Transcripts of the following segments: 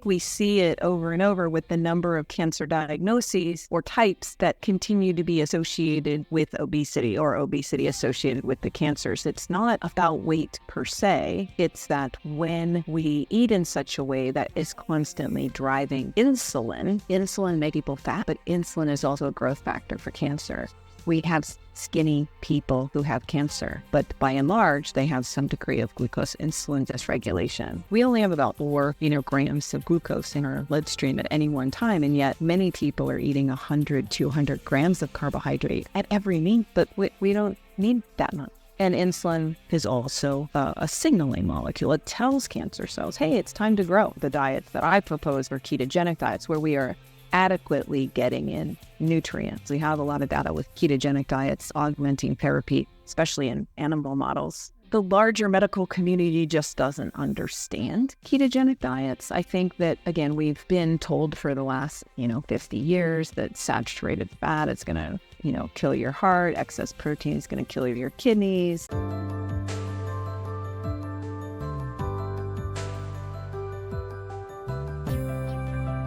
We see it over and over with the number of cancer diagnoses or types that continue to be associated with obesity or obesity associated with the cancers. It's not about weight per se. It's that when we eat in such a way that is constantly driving insulin makes people fat, but insulin is also a growth factor for cancer. We have skinny people who have cancer, but by and large, they have some degree of glucose insulin dysregulation. We only have about 4 grams of glucose in our bloodstream at any one time, and yet many people are eating 100, 200 grams of carbohydrate at every meal, but we don't need that much. And insulin is also a signaling molecule. It tells cancer cells, hey, it's time to grow. The diets that I propose are ketogenic diets where we are adequately getting in nutrients. We have a lot of data with ketogenic diets augmenting therapy, especially in animal models. The larger medical community just doesn't understand ketogenic diets. I think that, again, we've been told for the last, 50 years that saturated fat is going to, kill your heart. Excess protein is going to kill your kidneys.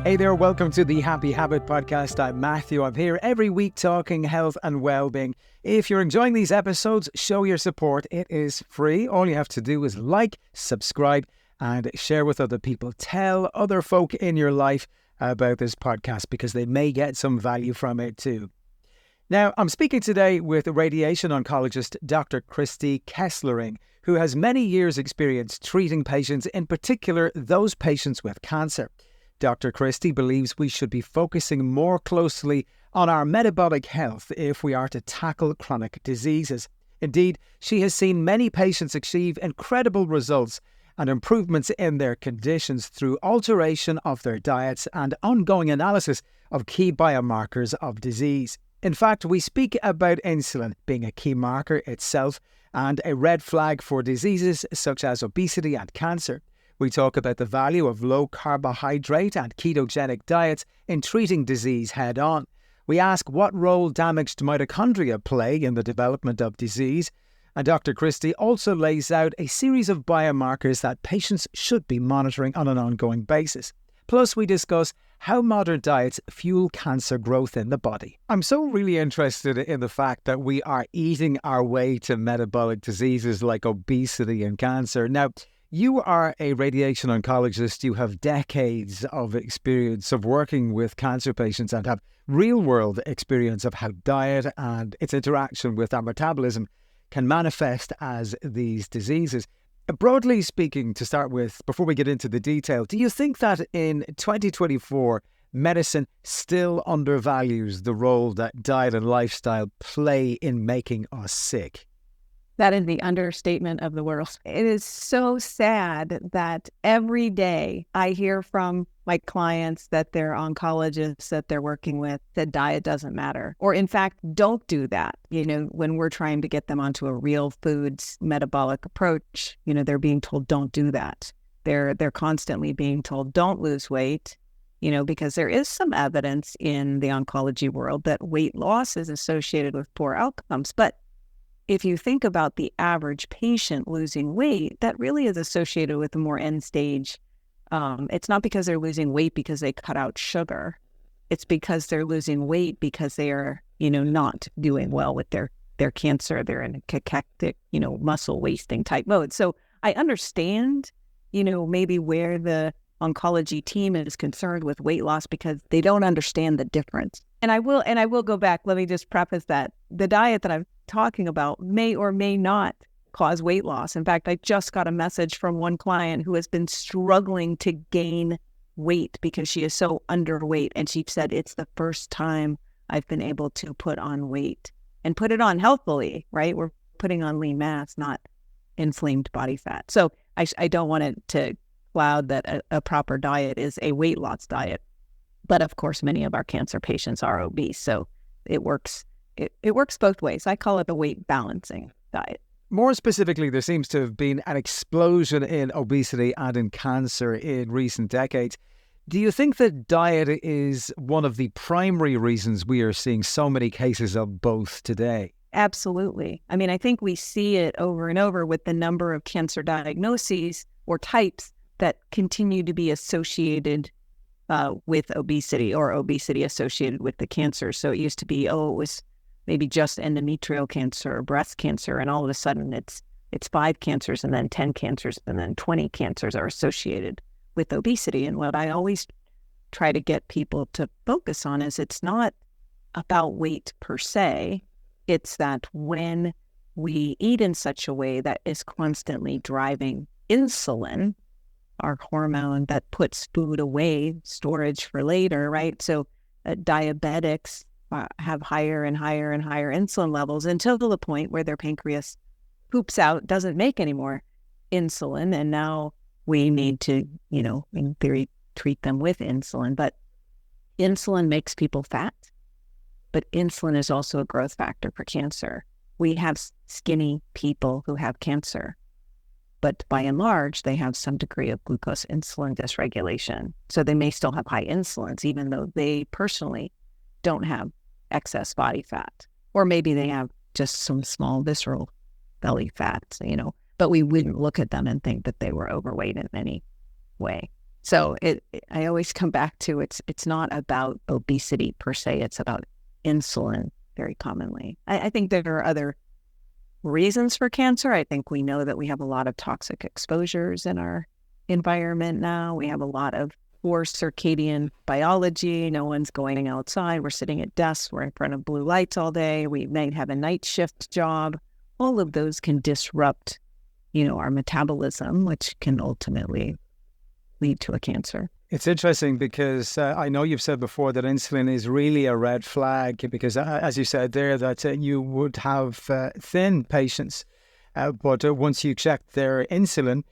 Hey there, welcome to the Happy Habit Podcast. I'm Matthew. I'm here every week talking health and well-being. If you're enjoying these episodes, show your support. It is free. All you have to do is like, subscribe, and share with other people. Tell other folk in your life about this podcast because they may get some value from it too. Now, I'm speaking today with radiation oncologist Dr Christy Kesslering, who has many years' experience treating patients, in particular those patients with cancer. Dr. Christy believes we should be focusing more closely on our metabolic health if we are to tackle chronic diseases. Indeed, she has seen many patients achieve incredible results and improvements in their conditions through alteration of their diets and ongoing analysis of key biomarkers of disease. In fact, we speak about insulin being a key marker itself and a red flag for diseases such as obesity and cancer. We talk about the value of low carbohydrate and ketogenic diets in treating disease head-on. We ask what role damaged mitochondria play in the development of disease. And Dr. Christy also lays out a series of biomarkers that patients should be monitoring on an ongoing basis. Plus, we discuss how modern diets fuel cancer growth in the body. I'm so really interested in the fact that we are eating our way to metabolic diseases like obesity and cancer. Now, you are a radiation oncologist. You have decades of experience of working with cancer patients and have real-world experience of how diet and its interaction with our metabolism can manifest as these diseases. Broadly speaking, to start with, before we get into the detail, do you think that in 2024, medicine still undervalues the role that diet and lifestyle play in making us sick? That is the understatement of the world. It is so sad that every day I hear from my clients that they're oncologists that they're working with that diet doesn't matter. Or in fact, don't do that. When we're trying to get them onto a real foods metabolic approach, they're being told don't do that. They're constantly being told don't lose weight, because there is some evidence in the oncology world that weight loss is associated with poor outcomes. But if you think about the average patient losing weight, that really is associated with a more end stage. It's not because they're losing weight because they cut out sugar. It's because they're losing weight because they are, not doing well with their cancer. They're in a cachectic, muscle wasting type mode. So I understand, maybe where the oncology team is concerned with weight loss because they don't understand the difference. And I will go back. Let me just preface that the diet that I'm talking about may or may not cause weight loss. In fact, I just got a message from one client who has been struggling to gain weight because she is so underweight. And she said, it's the first time I've been able to put on weight and put it on healthfully, right? We're putting on lean mass, not inflamed body fat. So I don't want it to cloud that a proper diet is a weight loss diet. But of course, many of our cancer patients are obese. So it works. It works both ways. I call it a weight balancing diet. More specifically, there seems to have been an explosion in obesity and in cancer in recent decades. Do you think that diet is one of the primary reasons we are seeing so many cases of both today? Absolutely. I think we see it over and over with the number of cancer diagnoses or types that continue to be associated with obesity, or obesity associated with the cancer. So it used to be, it was maybe just endometrial cancer or breast cancer, and all of a sudden it's 5 cancers, and then 10 cancers, and then 20 cancers are associated with obesity. And what I always try to get people to focus on is it's not about weight per se. It's that when we eat in such a way that is constantly driving insulin, our hormone that puts food away, storage for later, right? So diabetics have higher and higher and higher insulin levels until the point where their pancreas poops out, doesn't make any more insulin. And now we need to, in theory, treat them with insulin. But insulin makes people fat, but insulin is also a growth factor for cancer. We have skinny people who have cancer, but by and large, they have some degree of glucose insulin dysregulation. So they may still have high insulins, even though they personally don't have excess body fat. Or maybe they have just some small visceral belly fat, but we wouldn't look at them and think that they were overweight in any way. So I always come back to it's not about obesity per se, it's about insulin very commonly. I think there are other reasons for cancer. I think we know that we have a lot of toxic exposures in our environment now. We have a lot of poor circadian biology. No one's going outside. We're sitting at desks. We're in front of blue lights all day. We may have a night shift job. All of those can disrupt, our metabolism, which can ultimately lead to a cancer. It's interesting because I know you've said before that insulin is really a red flag because, as you said there, that you would have thin patients, but once you check their insulin,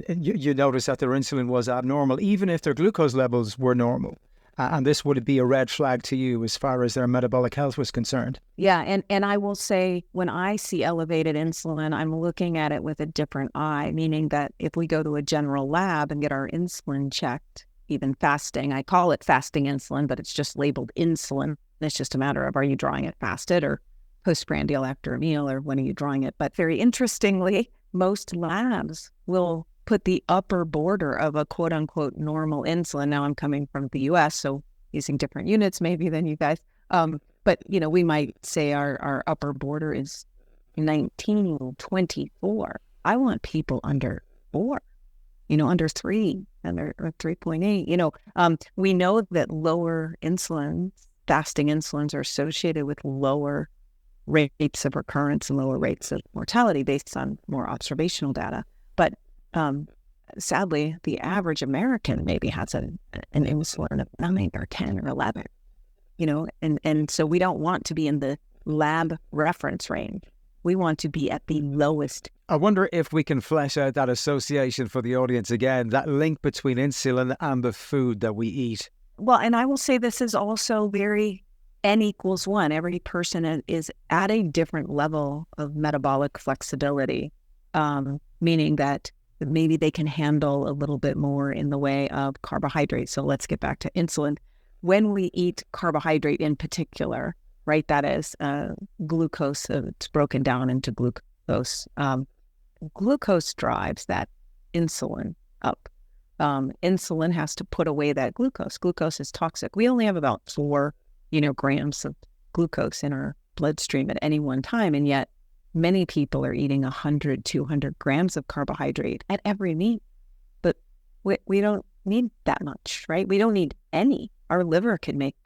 you notice that their insulin was abnormal, even if their glucose levels were normal. And this would be a red flag to you as far as their metabolic health was concerned. Yeah, and I will say when I see elevated insulin, I'm looking at it with a different eye, meaning that if we go to a general lab and get our insulin checked, even fasting, I call it fasting insulin, but it's just labeled insulin. It's just a matter of, are you drawing it fasted or postprandial after a meal, or when are you drawing it? But very interestingly, most labs will put the upper border of a quote unquote normal insulin. Now I'm coming from the US, so using different units maybe than you guys. But, we might say our upper border is 19, 24. I want people under 4, under 3, under 3.8. We know that lower insulins, fasting insulins, are associated with lower rates of recurrence and lower rates of mortality based on more observational data. But sadly, the average American maybe has an insulin of 9 or 10 or 11, and so we don't want to be in the lab reference range. We want to be at the lowest. I wonder if we can flesh out that association for the audience again, that link between insulin and the food that we eat. Well, and I will say this is also very N equals 1. Every person is at a different level of metabolic flexibility, meaning that maybe they can handle a little bit more in the way of carbohydrates. So let's get back to insulin. When we eat carbohydrate in particular, right, that is glucose, it's broken down into glucose. Glucose drives that insulin up. Insulin has to put away that glucose. Glucose is toxic. We only have about 4, grams of glucose in our bloodstream at any one time, and yet many people are eating 100, 200 grams of carbohydrate at every meal, but we don't need that much, right? We don't need any. Our liver can make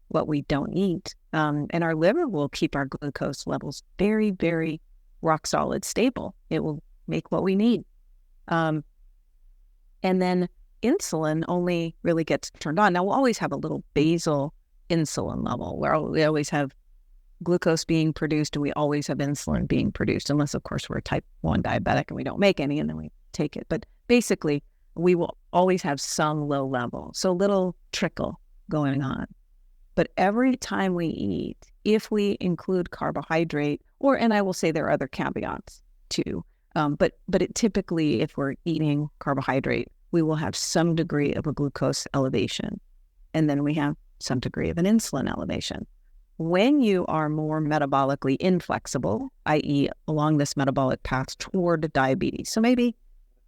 what we don't eat, and our liver will keep our glucose levels very, very rock solid, stable. It will make what we need. And then insulin only really gets turned on. Now, we'll always have a little basal insulin level where we always have glucose being produced and we always have insulin being produced, unless, of course, we're a type 1 diabetic and we don't make any and then we take it. But basically, we will always have some low level, so little trickle going on. But every time we eat, if we include carbohydrate, and I will say there are other caveats too, but typically if we're eating carbohydrate, we will have some degree of a glucose elevation, and then we have some degree of an insulin elevation. When you are more metabolically inflexible, i.e. along this metabolic path toward diabetes, so maybe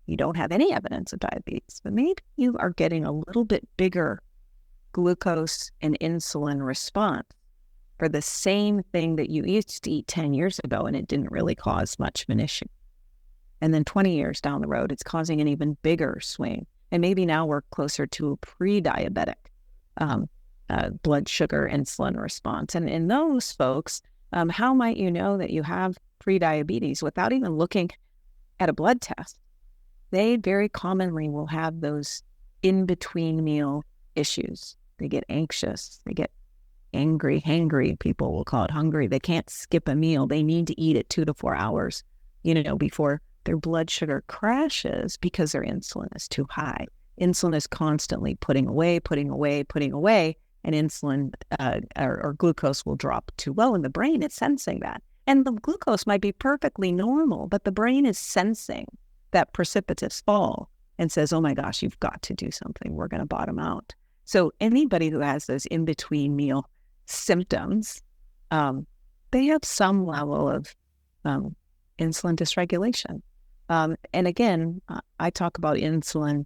you don't have any evidence of diabetes, but maybe you are getting a little bit bigger glucose and insulin response for the same thing that you used to eat 10 years ago, and it didn't really cause much of an issue. And then 20 years down the road, it's causing an even bigger swing. And maybe now we're closer to a pre-diabetic blood sugar insulin response. And in those folks, how might you know that you have pre-diabetes without even looking at a blood test? They very commonly will have those in-between meal issues. They get anxious, they get angry, hangry. People will call it hungry. They can't skip a meal. They need to eat it 2 to 4 hours, before their blood sugar crashes because their insulin is too high. Insulin is constantly putting away, and insulin or glucose will drop too low, and the brain is sensing that. And the glucose might be perfectly normal, but the brain is sensing that precipitous fall and says, oh my gosh, you've got to do something. We're going to bottom out. So anybody who has those in-between meal symptoms, they have some level of insulin dysregulation. And again, I talk about insulin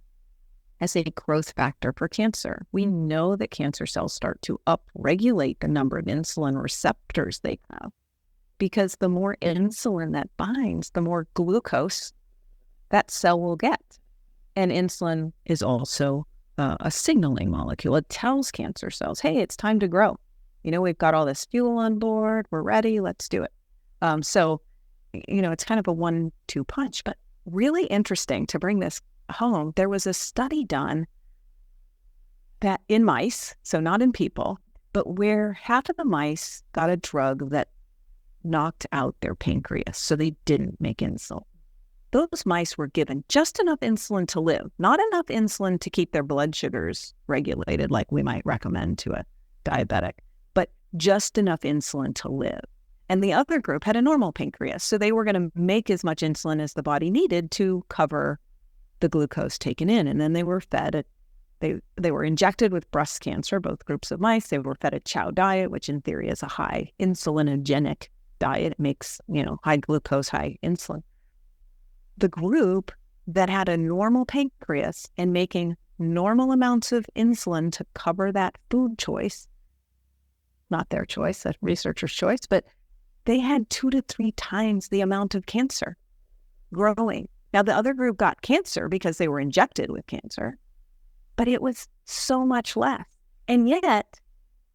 as a growth factor for cancer. We know that cancer cells start to upregulate the number of insulin receptors they have, because the more insulin that binds, the more glucose that cell will get. And insulin is also a signaling molecule. It tells cancer cells, hey, it's time to grow. We've got all this fuel on board. We're ready. Let's do it. So it's kind of a 1-2 punch, but really interesting to bring this home. There was a study done that in mice, so not in people, but where half of the mice got a drug that knocked out their pancreas, so they didn't make insulin. Those mice were given just enough insulin to live, not enough insulin to keep their blood sugars regulated like we might recommend to a diabetic, but just enough insulin to live. And the other group had a normal pancreas, so they were going to make as much insulin as the body needed to cover the glucose taken in. And then they were fed they were injected with breast cancer, both groups of mice. They were fed a chow diet, which in theory is a high insulinogenic diet. It makes, high glucose, high insulin. The group that had a normal pancreas and making normal amounts of insulin to cover that food choice, not their choice, that researcher's choice, but they had 2 to 3 times the amount of cancer growing. Now, the other group got cancer because they were injected with cancer, but it was so much less. And yet,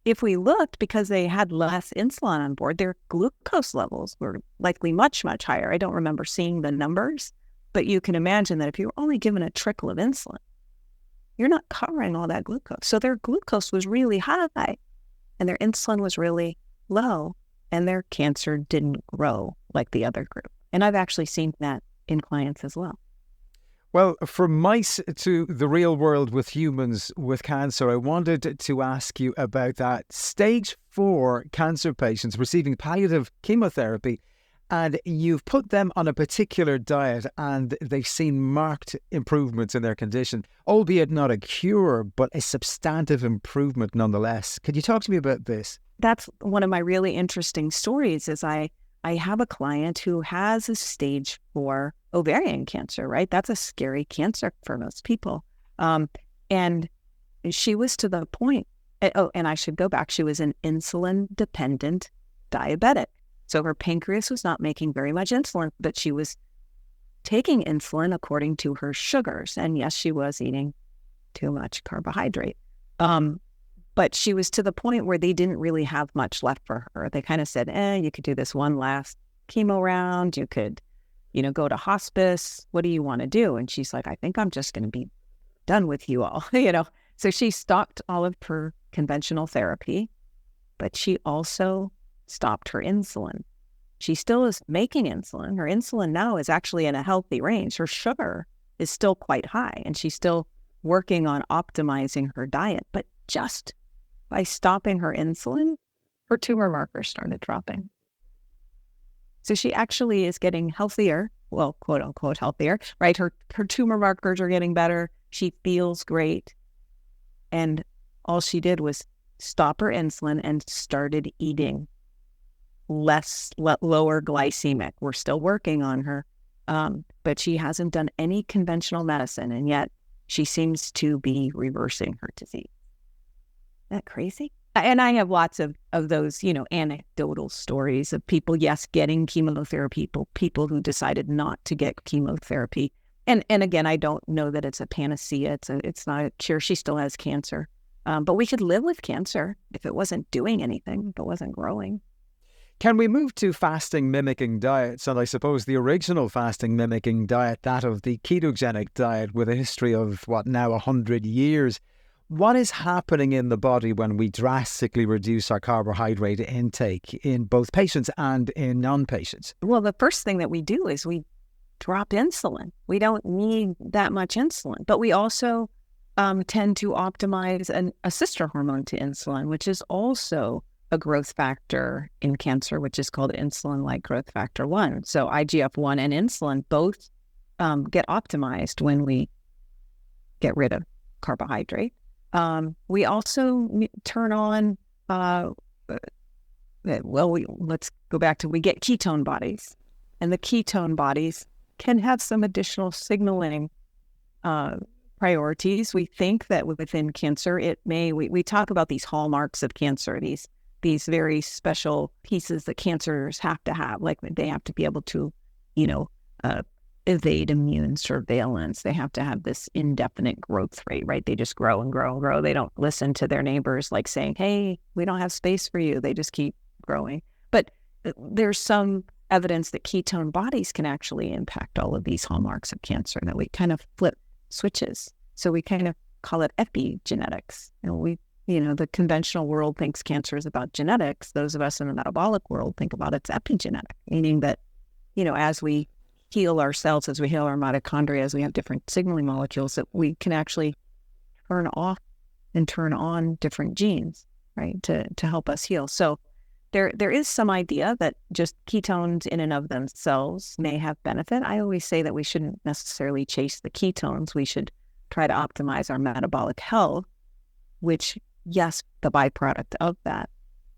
if we looked, because they had less insulin on board, their glucose levels were likely much, much higher. I don't remember seeing the numbers, but you can imagine that if you were only given a trickle of insulin, you're not covering all that glucose. So their glucose was really high and their insulin was really low, and their cancer didn't grow like the other group. And I've actually seen that in clients as well. Well, from mice to the real world with humans with cancer, I wanted to ask you about that. Stage 4 cancer patients receiving palliative chemotherapy, and you've put them on a particular diet and they've seen marked improvements in their condition, albeit not a cure, but a substantive improvement nonetheless. Could you talk to me about this? That's one of my really interesting stories. Is I have a client who has a stage 4 ovarian cancer, right? That's a scary cancer for most people. And she was to the point, and I should go back, she was an insulin-dependent diabetic. So her pancreas was not making very much insulin, but she was taking insulin according to her sugars. And yes, she was eating too much carbohydrate. But she was to the point where they didn't really have much left for her. They kind of said, you could do this one last chemo round. You could, go to hospice. What do you want to do? And she's like, I think I'm just going to be done with you all, So she stopped all of her conventional therapy, but she also stopped her insulin. She still is making insulin. Her insulin now is actually in a healthy range. Her sugar is still quite high, and she's still working on optimizing her diet. But just by stopping her insulin, her tumor markers started dropping. So she actually is getting healthier, well, quote unquote healthier, right? Her tumor markers are getting better. She feels great. And all she did was stop her insulin and started eating lower glycemic. We're still working on her but she hasn't done any conventional medicine, and yet she seems to be reversing her disease. Isn't that crazy? And I have lots of those, anecdotal stories of people, yes, getting chemotherapy, people who decided not to get chemotherapy. And again, I don't know that it's a panacea. It's not a cure. She still has cancer. But we could live with cancer if it wasn't doing anything, if it wasn't growing. Can we move to fasting mimicking diets? And I suppose the original fasting mimicking diet, that of the ketogenic diet, with a history of, now 100 years. What is happening in the body when we drastically reduce our carbohydrate intake in both patients and in non-patients? Well, the first thing that we do is we drop insulin. We don't need that much insulin, but we also tend to optimize a sister hormone to insulin, which is also a growth factor in cancer, which is called insulin-like growth factor 1. So IGF-1 and insulin both get optimized when we get rid of carbohydrate. We also turn on, let's go back to, we get ketone bodies, and the ketone bodies can have some additional signaling priorities. We think that within cancer, we talk about these hallmarks of cancer, these very special pieces that cancers have to have, like they have to be able to, evade immune surveillance. They have to have this indefinite growth rate, right? They just grow and grow and grow. They don't listen to their neighbors like saying, hey, we don't have space for you. They just keep growing. But there's some evidence that ketone bodies can actually impact all of these hallmarks of cancer, that we kind of flip switches. So we kind of call it epigenetics. The conventional world thinks cancer is about genetics. Those of us in the metabolic world think about it's epigenetic, meaning that, as we heal our cells, as we heal our mitochondria, as we have different signaling molecules, that we can actually turn off and turn on different genes, right, to help us heal. So there is some idea that just ketones in and of themselves may have benefit. I always say that we shouldn't necessarily chase the ketones. We should try to optimize our metabolic health, which, yes, the byproduct of that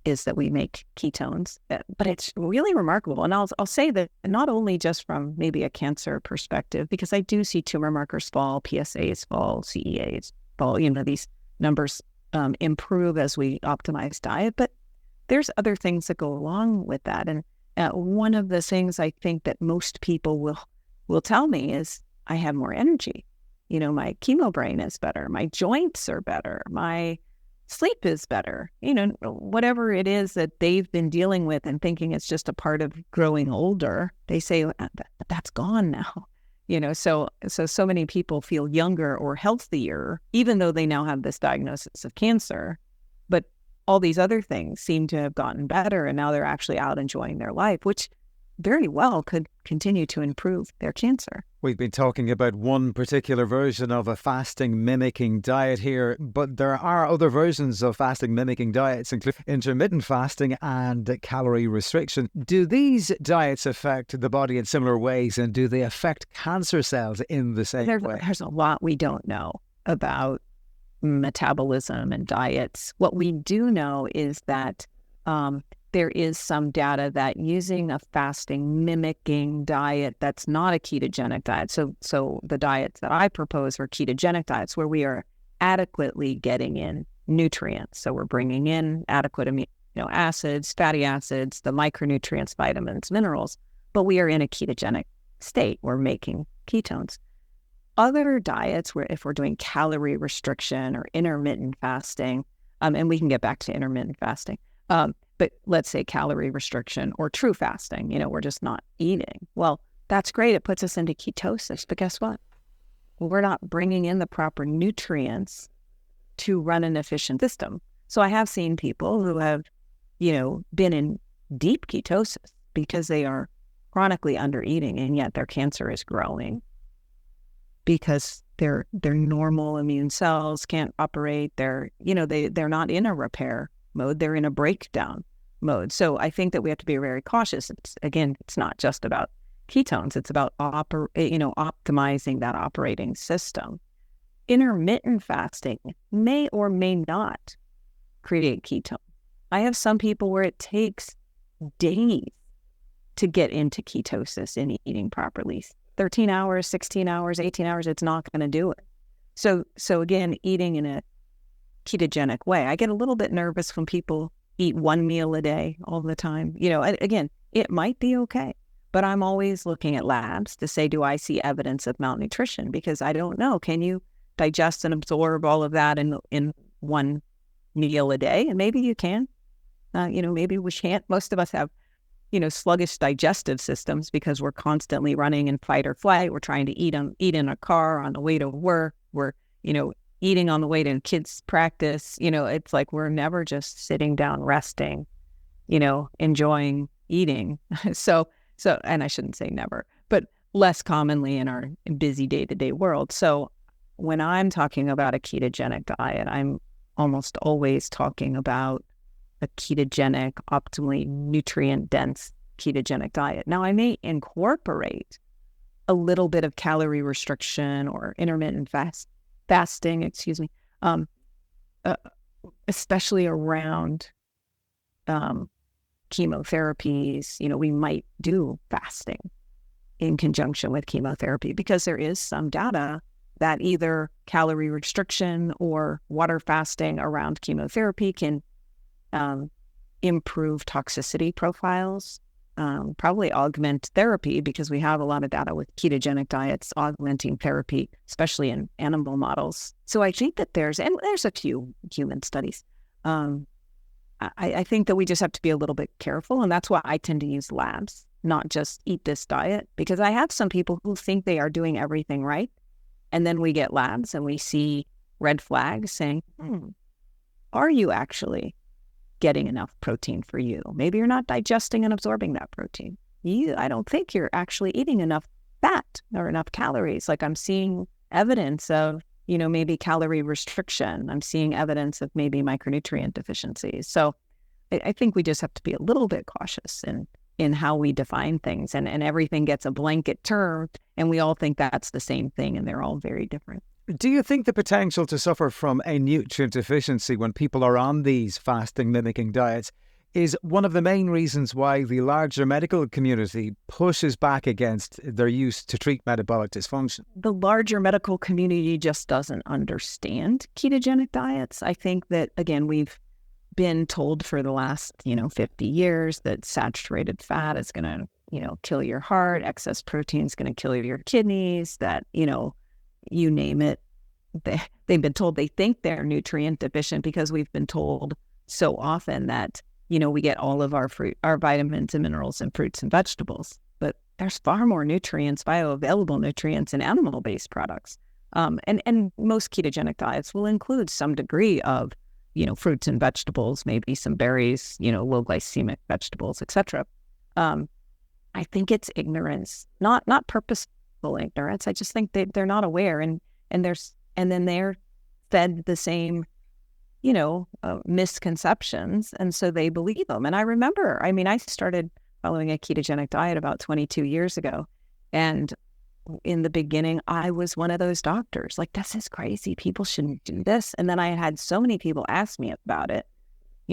is that we make ketones, but it's really remarkable. And I'll say that not only just from maybe a cancer perspective, because I do see tumor markers fall, PSAs fall, CEAs fall, these numbers improve as we optimize diet, but there's other things that go along with that. And one of the things I think that most people will tell me is, I have more energy. My chemo brain is better. My joints are better. My sleep is better. Whatever it is that they've been dealing with and thinking it's just a part of growing older, they say that's gone now. So many people feel younger or healthier, even though they now have this diagnosis of cancer. But all these other things seem to have gotten better, and now they're actually out enjoying their life, which very well could continue to improve their cancer. We've been talking about one particular version of a fasting mimicking diet here, but there are other versions of fasting mimicking diets, including intermittent fasting and calorie restriction. Do these diets affect the body in similar ways, and do they affect cancer cells in the same way? There's a lot we don't know about metabolism and diets. What we do know is that there is some data that using a fasting mimicking diet that's not a ketogenic diet, so the diets that I propose are ketogenic diets where we are adequately getting in nutrients. So we're bringing in adequate amino acids, fatty acids, the micronutrients, vitamins, minerals, but we are in a ketogenic state. We're making ketones. Other diets, where if we're doing calorie restriction or intermittent fasting, and we can get back to intermittent fasting, but let's say calorie restriction or true fasting, we're just not eating. Well, that's great. It puts us into ketosis. But guess what? We're not bringing in the proper nutrients to run an efficient system. So I have seen people who have, been in deep ketosis because they are chronically under eating, and yet their cancer is growing because their normal immune cells can't operate. They're not in a repair mode, they're in a breakdown mode. So I think that we have to be very cautious. It's not just about ketones, it's about optimizing that operating system. Intermittent fasting may or may not create ketone. I have some people where it takes days to get into ketosis in eating properly. 13 hours, 16 hours, 18 hours, it's not going to do it. So again, eating in a ketogenic way. I get a little bit nervous when people eat one meal a day all the time. Again, it might be okay, but I'm always looking at labs to say, do I see evidence of malnutrition? Because I don't know. Can you digest and absorb all of that in one meal a day? And maybe you can. Maybe we can't. Most of us have, sluggish digestive systems because we're constantly running in fight or flight. We're trying to eat in a car on the way to work. We're, eating on the way to kids' practice. It's like we're never just sitting down, resting, enjoying eating. So, and I shouldn't say never, but less commonly in our busy day-to-day world. So when I'm talking about a ketogenic diet, I'm almost always talking about a ketogenic, optimally nutrient-dense ketogenic diet. Now, I may incorporate a little bit of calorie restriction or intermittent fasting, especially around chemotherapies. We might do fasting in conjunction with chemotherapy because there is some data that either calorie restriction or water fasting around chemotherapy can improve toxicity profiles, probably augment therapy, because we have a lot of data with ketogenic diets augmenting therapy, especially in animal models. So I think that there's a few human studies. I think that we just have to be a little bit careful, and that's why I tend to use labs, not just eat this diet, because I have some people who think they are doing everything right, and then we get labs and we see red flags saying, are you actually getting enough protein for you? Maybe you're not digesting and absorbing that protein. I don't think you're actually eating enough fat or enough calories. Like I'm seeing evidence of, maybe calorie restriction. I'm seeing evidence of maybe micronutrient deficiencies. So I think we just have to be a little bit cautious in how we define things, and everything gets a blanket term and we all think that's the same thing, and they're all very different. Do you think the potential to suffer from a nutrient deficiency when people are on these fasting mimicking diets is one of the main reasons why the larger medical community pushes back against their use to treat metabolic dysfunction? The larger medical community just doesn't understand ketogenic diets. I think that, again, we've been told for the last, 50 years that saturated fat is going to, kill your heart, excess protein is going to kill your kidneys, that, you name it. They've been told they think they're nutrient deficient because we've been told so often that, we get all of our vitamins and minerals in fruits and vegetables. But there's far more nutrients, bioavailable nutrients in animal-based products. And most ketogenic diets will include some degree of, fruits and vegetables, maybe some berries, low glycemic vegetables, etc. I think it's ignorance, not purposeful ignorance. I just think they're not aware, and then they're fed the same, misconceptions, and so they believe them. And I remember, I started following a ketogenic diet about 22 years ago, and in the beginning, I was one of those doctors, like, this is crazy, people shouldn't do this. And then I had so many people ask me about it,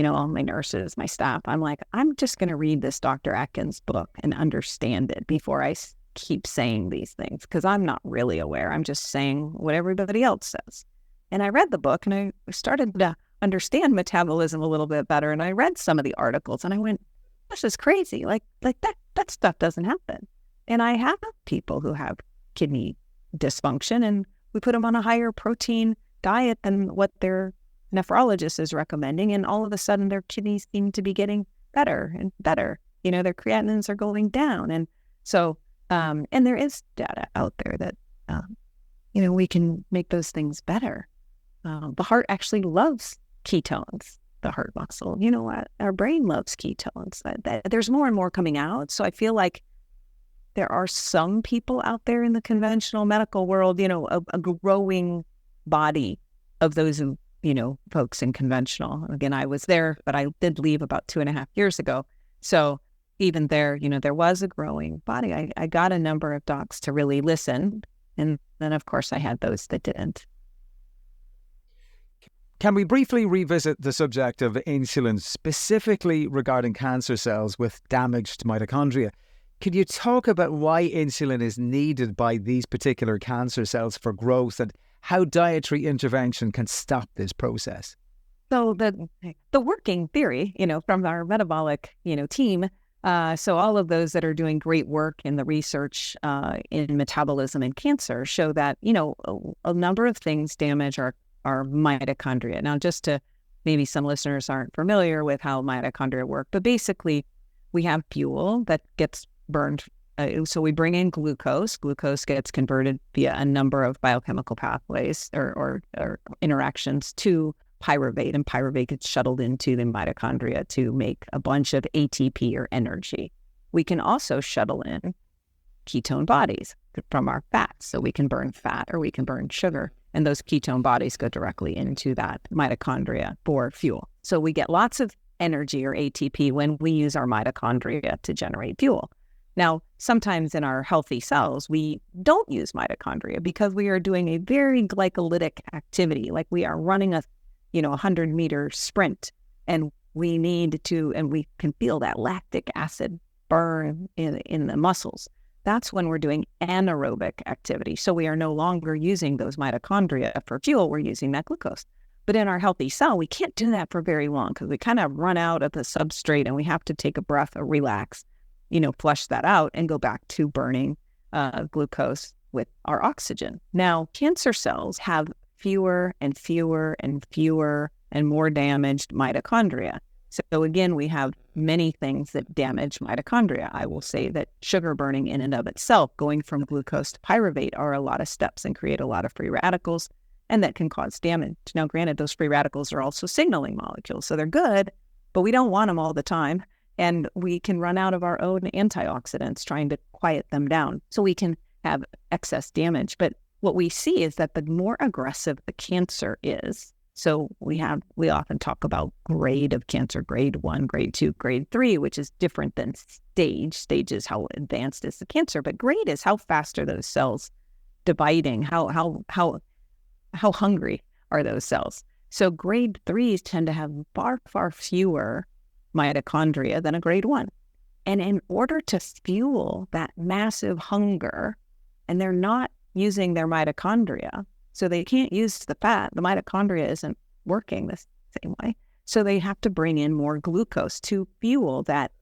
all my nurses, my staff. I'm like, I'm just going to read this Dr. Atkins book and understand it before I keep saying these things, because I'm not really aware. I'm just saying what everybody else says. And I read the book and I started to understand metabolism a little bit better. And I read some of the articles and I went, this is crazy. Like that stuff doesn't happen. And I have people who have kidney dysfunction, and we put them on a higher protein diet than what their nephrologist is recommending. And all of a sudden their kidneys seem to be getting better and better. Their creatinines are going down. And so, and there is data out there that, we can make those things better. The heart actually loves ketones, the heart muscle. Our brain loves ketones. There's more and more coming out. So I feel like there are some people out there in the conventional medical world, a growing body of those, folks in conventional. Again, I was there, but I did leave about 2.5 years ago. So even there, there was a growing body. I got a number of docs to really listen. And then, of course, I had those that didn't. Can we briefly revisit the subject of insulin, specifically regarding cancer cells with damaged mitochondria? Could you talk about why insulin is needed by these particular cancer cells for growth and how dietary intervention can stop this process? So the working theory, from our metabolic, team, so all of those that are doing great work in the research in metabolism and cancer show that, a number of things damage our mitochondria. Now, just to maybe some listeners aren't familiar with how mitochondria work, but basically we have fuel that gets burned. So we bring in glucose. Glucose gets converted via a number of biochemical pathways or interactions to pyruvate, and pyruvate gets shuttled into the mitochondria to make a bunch of ATP or energy. We can also shuttle in ketone bodies from our fats. So we can burn fat or we can burn sugar. And those ketone bodies go directly into that mitochondria for fuel. So we get lots of energy or ATP when we use our mitochondria to generate fuel. Now, sometimes in our healthy cells, we don't use mitochondria because we are doing a very glycolytic activity, like we are running a 100-meter sprint, and we need to, and we can feel that lactic acid burn in the muscles. That's when we're doing anaerobic activity. So we are no longer using those mitochondria for fuel, we're using that glucose. But in our healthy cell, we can't do that for very long because we kind of run out of the substrate and we have to take a breath or relax, flush that out and go back to burning glucose with our oxygen. Now, cancer cells have fewer and fewer and fewer and more damaged mitochondria. So again, we have many things that damage mitochondria. I will say that sugar burning in and of itself, going from glucose to pyruvate, are a lot of steps and create a lot of free radicals, and that can cause damage. Now, granted, those free radicals are also signaling molecules, so they're good, but we don't want them all the time. And we can run out of our own antioxidants trying to quiet them down. So we can have excess damage. But what we see is that the more aggressive the cancer is, so we often talk about grade of cancer, grade 1, grade 2, grade 3, which is different than stage. Stage is how advanced is the cancer, but grade is how fast are those cells dividing, how hungry are those cells. So grade 3s tend to have far, far fewer mitochondria than a grade 1. And in order to fuel that massive hunger, and they're not using their mitochondria, so they can't use the fat, the mitochondria isn't working the same way. So they have to bring in more glucose to fuel that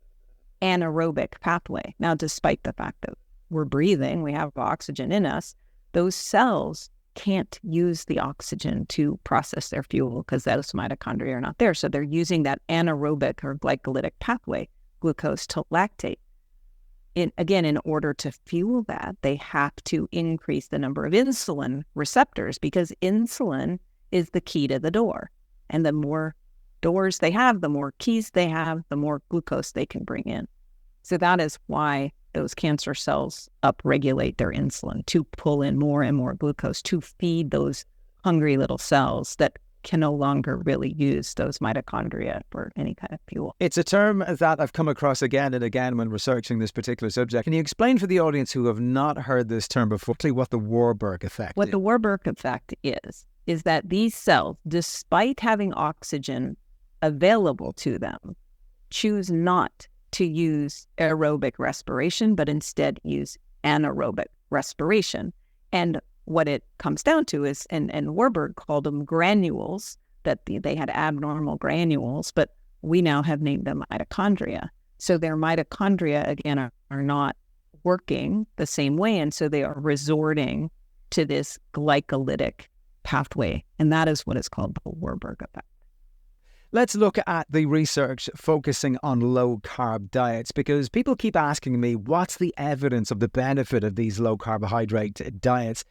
anaerobic pathway. Now, despite the fact that we're breathing, we have oxygen in us, those cells can't use the oxygen to process their fuel because those mitochondria are not there. So they're using that anaerobic or glycolytic pathway, glucose to lactate. In order to fuel that, they have to increase the number of insulin receptors because insulin is the key to the door. And the more doors they have, the more keys they have, the more glucose they can bring in. So that is why those cancer cells upregulate their insulin to pull in more and more glucose to feed those hungry little cells that can no longer really use those mitochondria for any kind of fuel. It's a term that I've come across again and again when researching this particular subject. Can you explain for the audience who have not heard this term before, what the Warburg effect is? What the Warburg effect is that these cells, despite having oxygen available to them, choose not to use aerobic respiration, but instead use anaerobic respiration. And what it comes down to is, and Warburg called them granules, that they had abnormal granules, but we now have named them mitochondria. So their mitochondria, again, are not working the same way, and so they are resorting to this glycolytic pathway, and that is what is called the Warburg effect. Let's look at the research focusing on low-carb diets, because people keep asking me, what's the evidence of the benefit of these low-carbohydrate diets?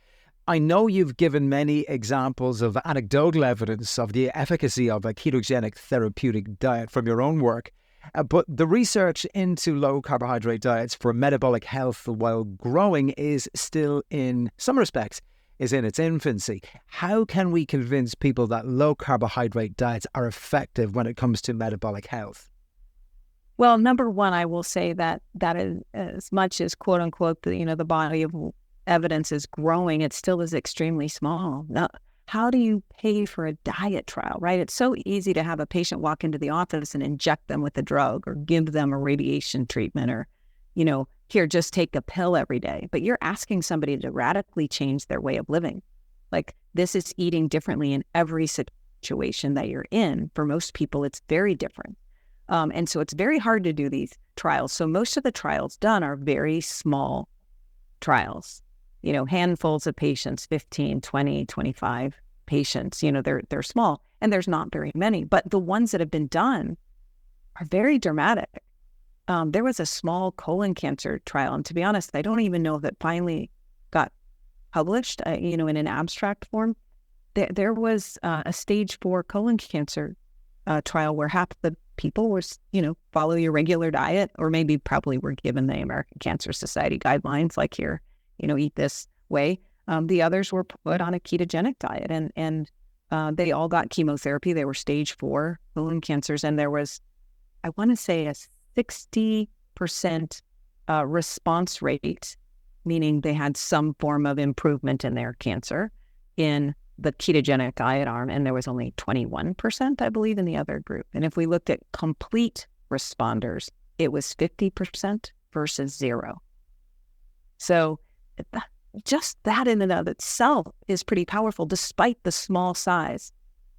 I know you've given many examples of anecdotal evidence of the efficacy of a ketogenic therapeutic diet from your own work, but the research into low-carbohydrate diets for metabolic health while growing is still, in some respects, is in its infancy. How can we convince people that low-carbohydrate diets are effective when it comes to metabolic health? Well, number one, I will say that is, as much as quote unquote the body of evidence is growing, it still is extremely small. Now, how do you pay for a diet trial, right? It's so easy to have a patient walk into the office and inject them with a drug or give them a radiation treatment or, here, just take a pill every day. But you're asking somebody to radically change their way of living. Like, this is eating differently in every situation that you're in. For most people, it's very different. And so it's very hard to do these trials. So most of the trials done are very small trials, handfuls of patients, 15, 20, 25 patients, they're small, and there's not very many. But the ones that have been done are very dramatic. There was a small colon cancer trial, and to be honest, I don't even know if it finally got published, in an abstract form. There was a stage 4 colon cancer trial where half the people were, follow your regular diet, or probably were given the American Cancer Society guidelines, like here, eat this way. The others were put on a ketogenic diet, and they all got chemotherapy. They were stage 4 colon cancers, and there was, I want to say, a 60% response rate, meaning they had some form of improvement in their cancer in the ketogenic diet arm, and there was only 21%, I believe, in the other group. And if we looked at complete responders, it was 50% versus 0. So just that in and of itself is pretty powerful, despite the small size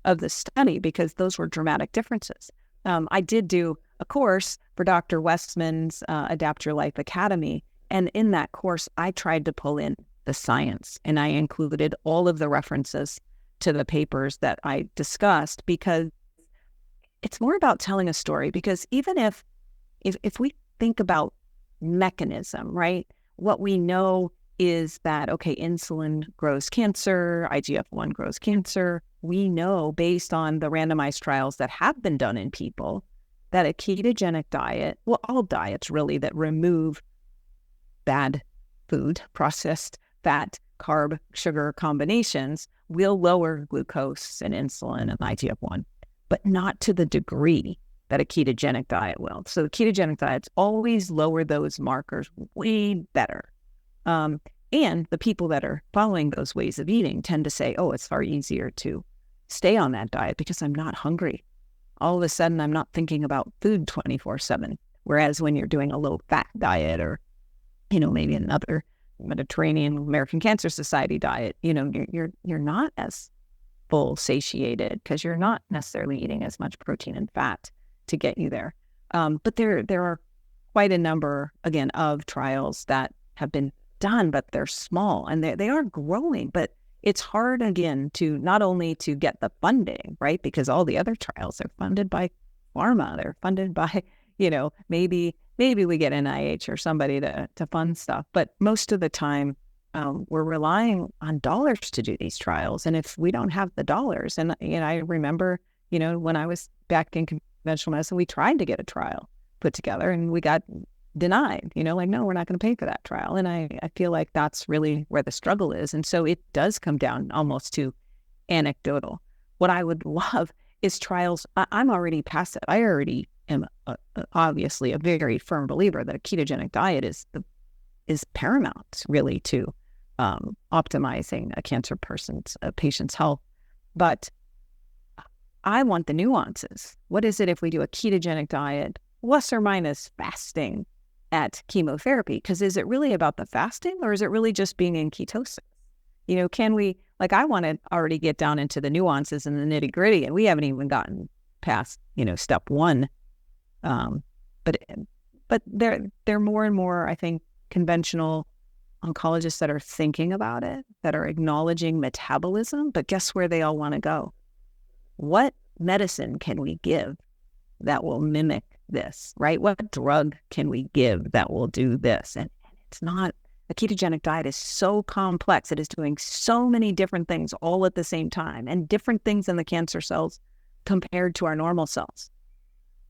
of the study, because those were dramatic differences. I did do a course for Dr. Westman's Adapt Your Life Academy, and in that course, I tried to pull in the science, and I included all of the references to the papers that I discussed, because it's more about telling a story. Because even if we think about mechanism, right, what we know is that, okay, insulin grows cancer, IGF-1 grows cancer. We know, based on the randomized trials that have been done in people, that a ketogenic diet, well, all diets really that remove bad food, processed fat, carb, sugar combinations, will lower glucose and insulin and IGF-1, but not to the degree that a ketogenic diet will. So the ketogenic diets always lower those markers way better. And the people that are following those ways of eating tend to say, oh, it's far easier to stay on that diet because I'm not hungry. All of a sudden, I'm not thinking about food 24/7. Whereas when you're doing a low-fat diet, or, maybe another Mediterranean American Cancer Society diet, you're not as full satiated, because you're not necessarily eating as much protein and fat to get you there. But there are quite a number, again, of trials that have been done, but they're small, and they are growing. But it's hard, again, to not only to get the funding, right? Because all the other trials are funded by pharma. They're funded by, maybe we get NIH or somebody to fund stuff. But most of the time, we're relying on dollars to do these trials. And if we don't have the dollars, and I remember, when I was back in conventional medicine, we tried to get a trial put together, and we got denied, no, we're not going to pay for that trial. And I feel like that's really where the struggle is. And so it does come down almost to anecdotal. What I would love is trials. I'm already past it. I already am obviously a very firm believer that a ketogenic diet is paramount, really, to optimizing a patient's health. But I want the nuances. What is it if we do a ketogenic diet, plus or minus fasting at chemotherapy? Because is it really about the fasting, or is it really just being in ketosis? Can we, I want to already get down into the nuances and the nitty gritty, and we haven't even gotten past, step 1. But there are more and more, I think, conventional oncologists that are thinking about it, that are acknowledging metabolism. But guess where they all want to go? What medicine can we give that will mimic this, right? What drug can we give that will do this? And it's not, a ketogenic diet is so complex. It is doing so many different things all at the same time, and different things in the cancer cells compared to our normal cells.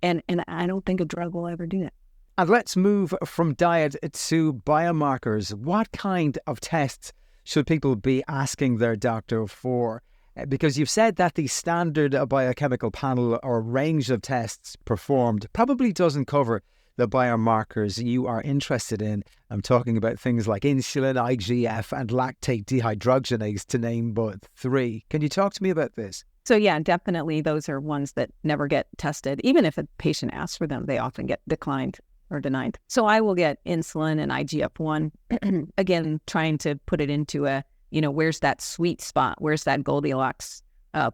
And I don't think a drug will ever do that. And let's move from diet to biomarkers. What kind of tests should people be asking their doctor for? Because you've said that the standard biochemical panel or range of tests performed probably doesn't cover the biomarkers you are interested in. I'm talking about things like insulin, IGF, and lactate dehydrogenase, to name but 3. Can you talk to me about this? So yeah, definitely those are ones that never get tested. Even if a patient asks for them, they often get declined. or the ninth. So I will get insulin and IGF-1, again, trying to put it into a, where's that sweet spot? Where's that Goldilocks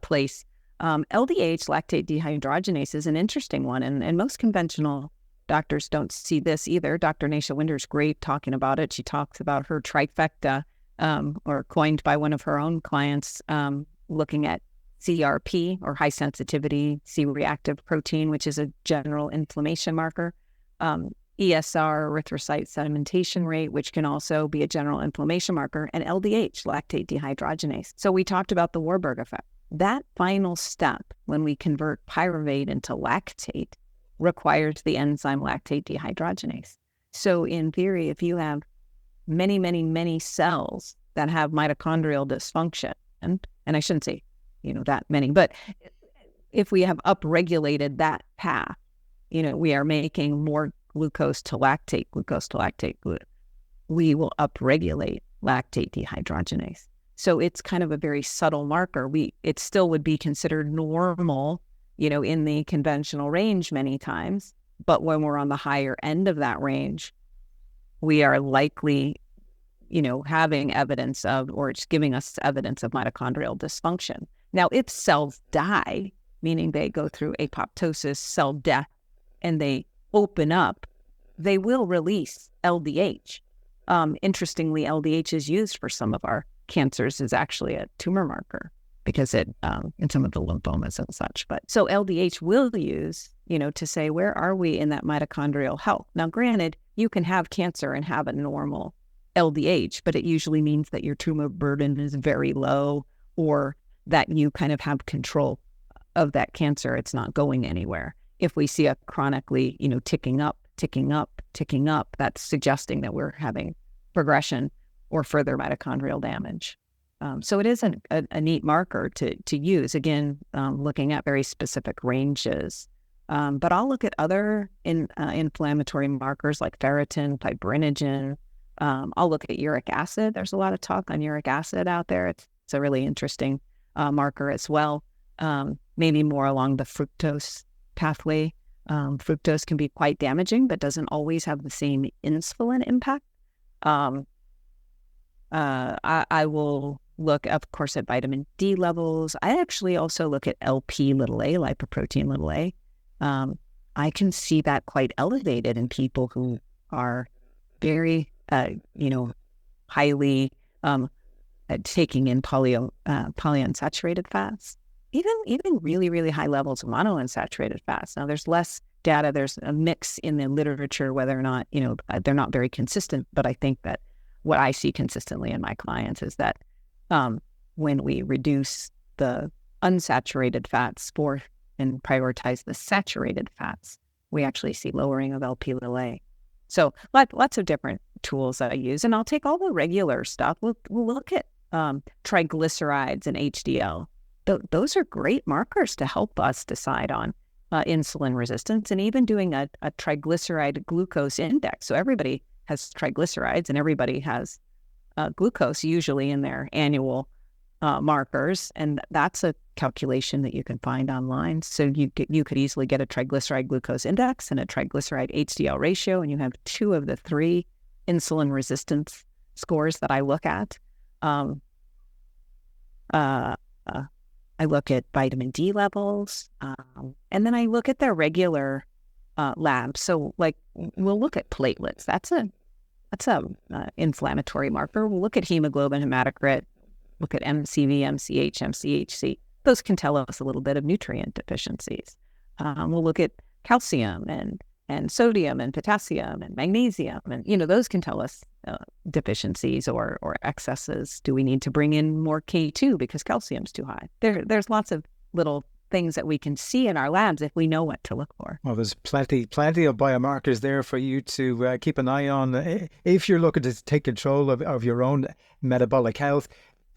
place? LDH, lactate dehydrogenase, is an interesting one. And most conventional doctors don't see this either. Dr. Nasha Winder's great talking about it. She talks about her trifecta, or coined by one of her own clients, looking at CRP, or high sensitivity C-reactive protein, which is a general inflammation marker, ESR, erythrocyte sedimentation rate, which can also be a general inflammation marker, and LDH, lactate dehydrogenase. So we talked about the Warburg effect. That final step, when we convert pyruvate into lactate, requires the enzyme lactate dehydrogenase. So in theory, if you have many, many, many cells that have mitochondrial dysfunction, and I shouldn't say, that many, but if we have upregulated that path, we are making more glucose to lactate, we will upregulate lactate dehydrogenase. So it's kind of a very subtle marker. It still would be considered normal, in the conventional range many times, but when we're on the higher end of that range, we are likely, having evidence of, or it's giving us evidence of mitochondrial dysfunction. Now, if cells die, meaning they go through apoptosis, cell death, and they open up, they will release LDH. Interestingly, LDH is used for some of our cancers as actually a tumor marker, because it, in some of the lymphomas and such. But so LDH will use, to say, where are we in that mitochondrial health? Now, granted, you can have cancer and have a normal LDH, but it usually means that your tumor burden is very low, or that you kind of have control of that cancer. It's not going anywhere. If we see a chronically, ticking up, that's suggesting that we're having progression or further mitochondrial damage. So it is a neat marker to use, again, looking at very specific ranges. But I'll look at other inflammatory markers like ferritin, fibrinogen. I'll look at uric acid. There's a lot of talk on uric acid out there. It's a really interesting marker as well. Maybe more along the fructose pathway. Fructose can be quite damaging, but doesn't always have the same insulin impact. I will look, of course, at vitamin D levels. I actually also look at LP little a, lipoprotein little a. I can see that quite elevated in people who are very, highly taking in polyunsaturated fats, even really, really high levels of monounsaturated fats. Now, there's less data. There's a mix in the literature, whether or not, they're not very consistent. But I think that what I see consistently in my clients is that when we reduce the unsaturated fats and prioritize the saturated fats, we actually see lowering of LP(a). So lots of different tools that I use, and I'll take all the regular stuff. We'll look at triglycerides and HDL. Those are great markers to help us decide on insulin resistance, and even doing a triglyceride glucose index. So everybody has triglycerides and everybody has glucose usually in their annual markers, and that's a calculation that you can find online. So you could easily get a triglyceride glucose index and a triglyceride HDL ratio, and you have two of the three insulin resistance scores that I look at. I look at vitamin D levels, and then I look at their regular labs. So, like, we'll look at platelets. That's a inflammatory marker. We'll look at hemoglobin, hematocrit, look at MCV, MCH, MCHC. Those can tell us a little bit of nutrient deficiencies. We'll look at calcium and sodium and potassium and magnesium, and those can tell us deficiencies or excesses. Do we need to bring in more K2 because calcium's too high? There's lots of little things that we can see in our labs if we know what to look for. Well, there's plenty of biomarkers there for you to keep an eye on if you're looking to take control of your own metabolic health.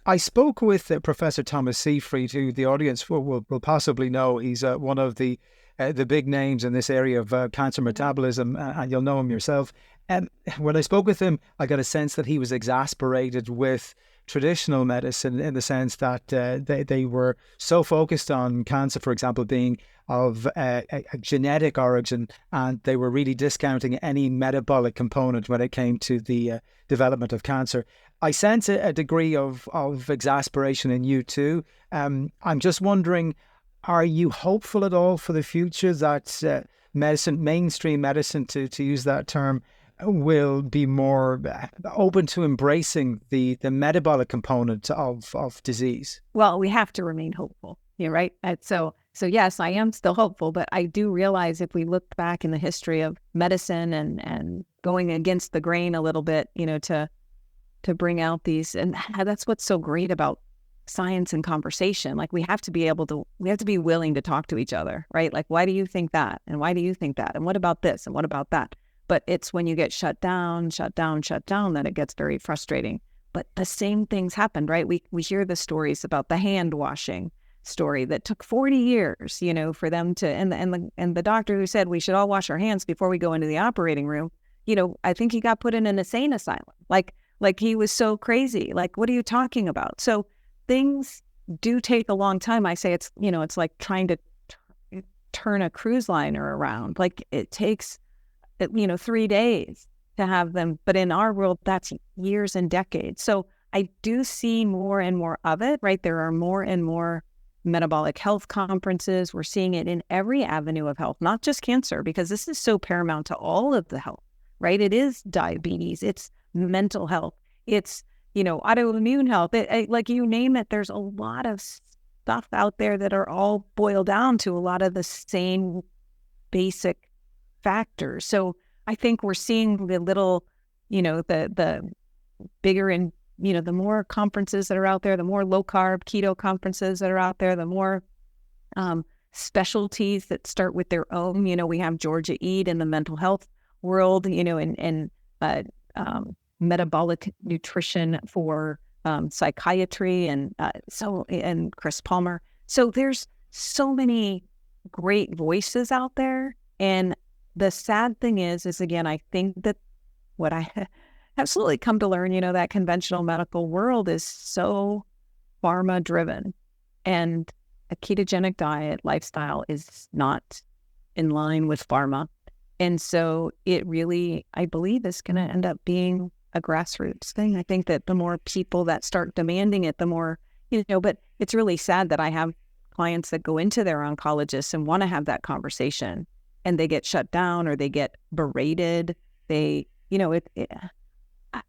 I spoke with Professor Thomas Seyfried, who the audience will possibly know. He's one of the big names in this area of cancer metabolism, and you'll know him yourself. And when I spoke with him, I got a sense that he was exasperated with traditional medicine, in the sense that they were so focused on cancer, for example, being of a genetic origin, and they were really discounting any metabolic component when it came to the development of cancer. I sense a degree of exasperation in you too. I'm just wondering, are you hopeful at all for the future that medicine, mainstream medicine, to use that term, will be more open to embracing the metabolic component of disease? Well, we have to remain hopeful, right? And so yes, I am still hopeful, but I do realize if we look back in the history of medicine and going against the grain a little bit, to bring out these, and that's what's so great about science and conversation. Like we have to be willing to talk to each other, right? Like, why do you think that? And why do you think that? And what about this? And what about that? But it's when you get shut down, that it gets very frustrating. But the same things happened, right? We hear the stories about the hand washing story that took 40 years, for them to, and the doctor who said we should all wash our hands before we go into the operating room, I think he got put in an insane asylum. Like he was so crazy. Like, what are you talking about? So things do take a long time. I say it's like trying to turn a cruise liner around. Like it takes 3 days to have them. But in our world, that's years and decades. So I do see more and more of it, right? There are more and more metabolic health conferences. We're seeing it in every avenue of health, not just cancer, because this is so paramount to all of the health, right? It is diabetes, it's mental health, it's, autoimmune health, like you name it. There's a lot of stuff out there that are all boiled down to a lot of the same basic factors. So I think we're seeing the little, the bigger and, the more conferences that are out there, the more low carb keto conferences that are out there, the more specialties that start with their own. We have Georgia Eat in the mental health world, and metabolic nutrition for psychiatry, and Chris Palmer. So there's so many great voices out there. And the sad thing is again, I think that what I absolutely come to learn, that conventional medical world is so pharma driven, and a ketogenic diet lifestyle is not in line with pharma. And so it really, I believe, is going to end up being a grassroots thing. I think that the more people that start demanding it, the more, but it's really sad that I have clients that go into their oncologists and want to have that conversation, and they get shut down or they get berated.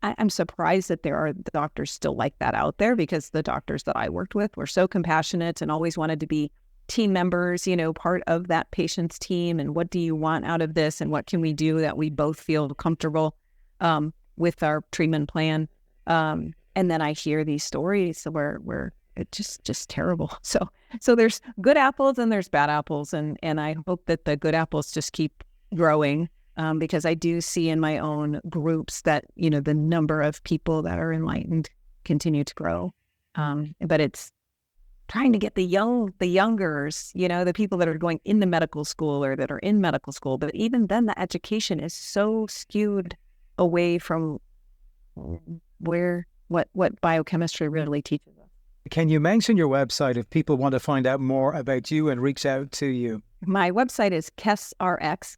I'm surprised that there are doctors still like that out there, because the doctors that I worked with were so compassionate and always wanted to be team members, part of that patient's team. And what do you want out of this? And what can we do that we both feel comfortable with our treatment plan? And then I hear these stories where it's just terrible. So there's good apples and there's bad apples. And I hope that the good apples just keep growing. Because I do see in my own groups that, the number of people that are enlightened continue to grow. But it's trying to get the youngers, the people that are going into medical school or that are in medical school. But even then, the education is so skewed away from what biochemistry really teaches us. Can you mention your website if people want to find out more about you and reach out to you? My website is KessRx,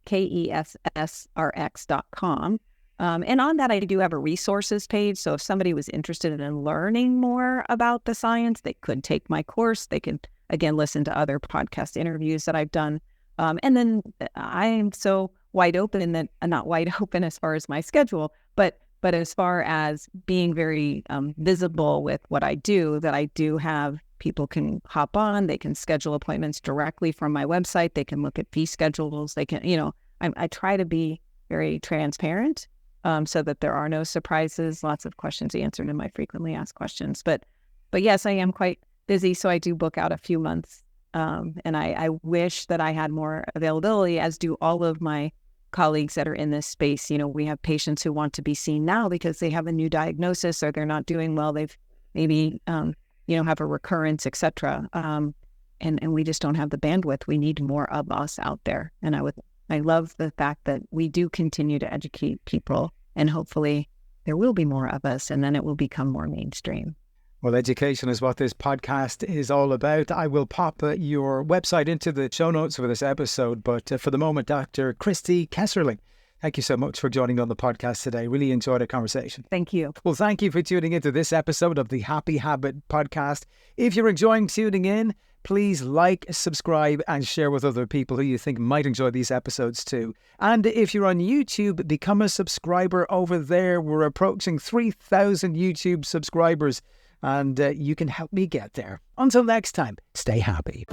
KESSRX.com. And on that, I do have a resources page. So if somebody was interested in learning more about the science, they could take my course. They can, again, listen to other podcast interviews that I've done. And then I am so wide open that, not wide open as far as my schedule, but as far as being very visible with what I do, that I do have people can hop on, they can schedule appointments directly from my website. They can look at fee schedules. They can, I try to be very transparent so that there are no surprises, lots of questions answered in my frequently asked questions. But yes, I am quite busy. So I do book out a few months. And I wish that I had more availability, as do all of my colleagues that are in this space. We have patients who want to be seen now because they have a new diagnosis or they're not doing well. They've maybe, have a recurrence, et cetera. And we just don't have the bandwidth. We need more of us out there. And I love the fact that we do continue to educate people, and hopefully there will be more of us, and then it will become more mainstream. Well, education is what this podcast is all about. I will pop your website into the show notes for this episode. But for the moment, Dr. Christy Kesslering, thank you so much for joining on the podcast today. Really enjoyed our conversation. Thank you. Well, thank you for tuning into this episode of the Happy Habit podcast. If you're enjoying tuning in, please like, subscribe, and share with other people who you think might enjoy these episodes too. And if you're on YouTube, become a subscriber over there. We're approaching 3,000 YouTube subscribers, and you can help me get there. Until next time, stay happy.